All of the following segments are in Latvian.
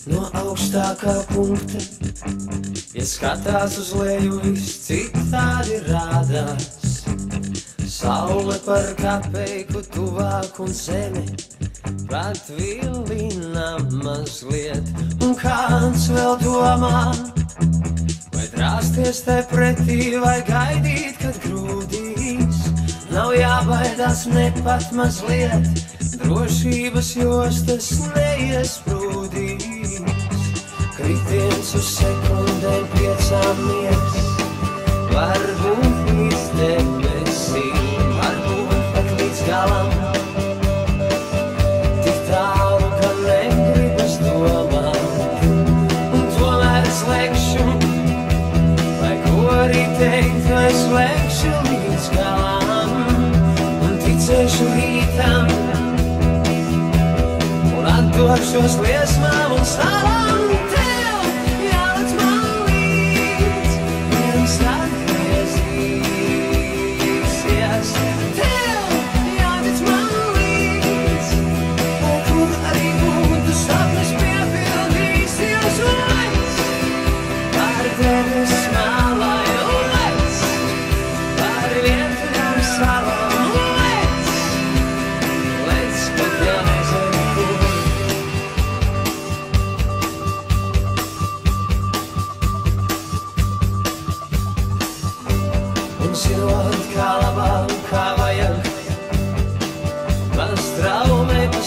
No augstākā punkta, ja skatās uz leju, viss citādi rādās. Saule par kapeiku tuvāk un zeme pat vilina mazliet. Un kāds vēl domā, vai drāsties tai pretī, vai gaidīt, kad grūdīs. Nav jābaidās ne pat mazliet, drošības jostas neiesprūdīs. Kritiens uz sekundēm 5 mies, varbūt līdz debesīm, varbūt pat līdz galam. Tik tālu, ka negribas domāt, un tomēr es lekšu, lai ko arī teikt, es lekšu līdz galam, un ticēšu rītam, un atdošos liesmām un salām.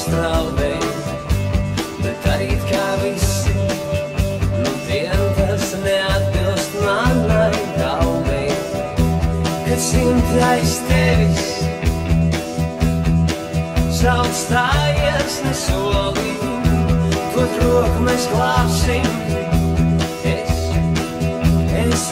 Straumē, bet darīt kā visi, nu dien tas neatbilst manai gaumei. Kad simti aiz tevis sauc stājies nesolī, dod roku mēs glābsim, es